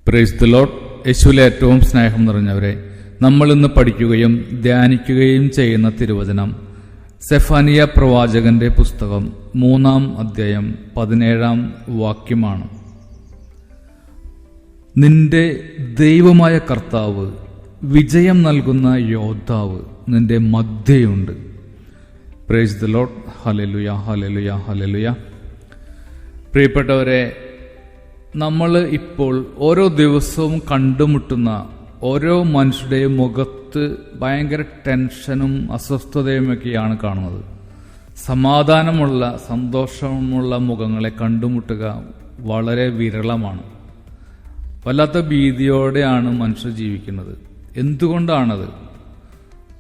Price the Lord. യേശുവിലെ ഏറ്റവും സ്നേഹം നിറഞ്ഞവരെ, നമ്മൾ ഇന്ന് പഠിക്കുകയും ധ്യാനിക്കുകയും ചെയ്യുന്ന തിരുവചനം സെഫാനിയ പ്രവാചകന്റെ പുസ്തകം 3-ാം അധ്യായം 17-ാം വാക്യമാണ്. നിന്റെ ദൈവമായ കർത്താവ്, വിജയം നൽകുന്ന യോദ്ധാവ് നിന്റെ മധ്യയുണ്ട്. Praise the Lord. Hallelujah, hallelujah, hallelujah. പ്രിയപ്പെട്ടവരെ, നമ്മൾ ഇപ്പോൾ ഓരോ ദിവസവും കണ്ടുമുട്ടുന്ന ഓരോ മനുഷ്യരുടെയും മുഖത്ത് ഭയങ്കര ടെൻഷനും അസ്വസ്ഥതയുമൊക്കെയാണ് കാണുന്നത്. സമാധാനമുള്ള, സന്തോഷമുള്ള മുഖങ്ങളെ കണ്ടുമുട്ടുക വളരെ വിരളമാണ്. വല്ലാത്ത ഭീതിയോടെയാണ് മനുഷ്യർ ജീവിക്കുന്നത്. എന്തുകൊണ്ടാണത്?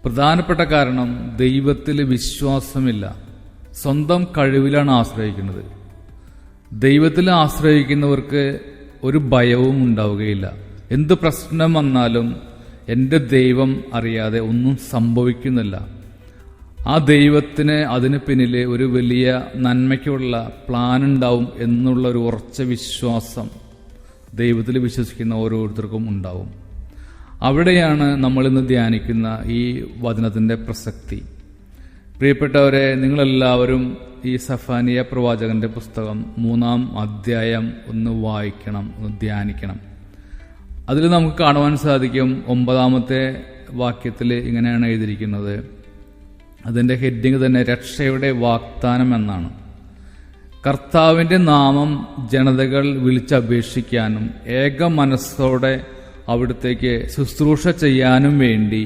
പ്രധാനപ്പെട്ട കാരണം ദൈവത്തിൽ വിശ്വാസമില്ല. സ്വന്തം കഴിവിലാണ് ആശ്രയിക്കുന്നത്. ദൈവത്തിൽ ആശ്രയിക്കുന്നവർക്ക് ഒരു ഭയവും ഉണ്ടാവുകയില്ല. എന്ത് പ്രശ്നം വന്നാലും എൻ്റെ ദൈവം അറിയാതെ ഒന്നും സംഭവിക്കുന്നില്ല. ആ ദൈവത്തിന് അതിന് പിന്നിൽ ഒരു വലിയ നന്മയ്ക്കുള്ള പ്ലാൻ ഉണ്ടാവും എന്നുള്ള ഒരു ഉറച്ച വിശ്വാസം ദൈവത്തിൽ വിശ്വസിക്കുന്ന ഓരോരുത്തർക്കും ഉണ്ടാവും. അവിടെയാണ് നമ്മളിന്ന് ധ്യാനിക്കുന്ന ഈ വചനത്തിൻ്റെ പ്രസക്തി. പ്രിയപ്പെട്ടവരെ, നിങ്ങളെല്ലാവരും ഈ സെഫാനിയ പ്രവാചകന്റെ പുസ്തകം 3-ാം അധ്യായം ഒന്ന് വായിക്കണം, ഒന്ന് ധ്യാനിക്കണം. അതിൽ നമുക്ക് കാണുവാൻ സാധിക്കും, 9-ാമത്തെ വാക്യത്തിൽ ഇങ്ങനെയാണ് എഴുതിയിരിക്കുന്നത്. അതിൻ്റെ ഹെഡിങ് തന്നെ രക്ഷയുടെ വാഗ്ദാനം എന്നാണ്. കർത്താവിൻ്റെ നാമം ജനതകൾ വിളിച്ചപേക്ഷിക്കാനും ഏക മനസ്സോടെ അവിടത്തേക്ക് ശുശ്രൂഷ ചെയ്യാനും വേണ്ടി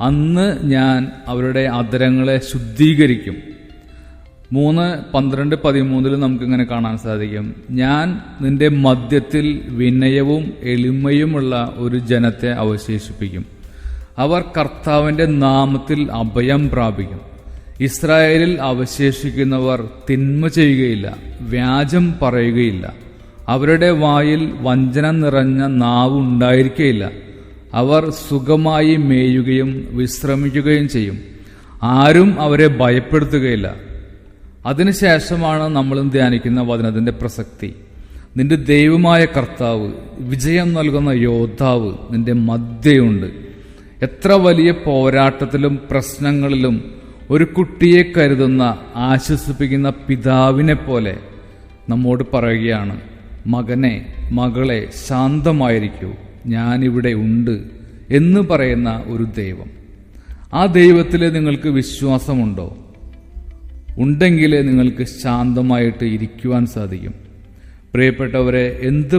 അന്ന് ഞാൻ അവരുടെ അധരങ്ങളെ ശുദ്ധീകരിക്കും. 3:12-13 നമുക്കിങ്ങനെ കാണാൻ സാധിക്കും. ഞാൻ നിന്റെ മധ്യത്തിൽ വിനയവും എളിമയുമുള്ള ഒരു ജനത്തെ അവശേഷിപ്പിക്കും. അവർ കർത്താവിൻ്റെ നാമത്തിൽ അഭയം പ്രാപിക്കും. ഇസ്രായേലിൽ അവശേഷിക്കുന്നവർ തിന്മ ചെയ്യുകയില്ല, വ്യാജം പറയുകയില്ല. അവരുടെ വായിൽ വഞ്ചന നിറഞ്ഞ നാവ് ഉണ്ടായിരിക്കുകയില്ല. അവർ സുഖമായി മേയുകയും വിശ്രമിക്കുകയും ചെയ്യും. ആരും അവരെ ഭയപ്പെടുത്തുകയില്ല. അതിനുശേഷമാണ് നമ്മൾ ധ്യാനിക്കുന്ന വചനത്തിന്റെ പ്രസക്തി. നിന്റെ ദൈവമായ കർത്താവ്, വിജയം നൽകുന്ന യോദ്ധാവ് നിന്റെ മധ്യയുണ്ട്. എത്ര വലിയ പോരാട്ടത്തിലും പ്രശ്നങ്ങളിലും ഒരു കുട്ടിയെ കരുതുന്ന, ആശ്വസിപ്പിക്കുന്ന പിതാവിനെ പോലെ നമ്മോട് പറയുകയാണ്, മകനെ, മകളെ, ശാന്തമായിരിക്കൂ, ഞാനിവിടെ ഉണ്ട് എന്ന് പറയുന്ന ഒരു ദൈവം. ആ ദൈവത്തിൽ നിങ്ങൾക്ക് വിശ്വാസമുണ്ടോ? ഉണ്ടെങ്കിൽ നിങ്ങൾക്ക് ശാന്തമായിട്ട് ഇരിക്കുവാൻ സാധിക്കും. പ്രിയപ്പെട്ടവരെ, എന്ത്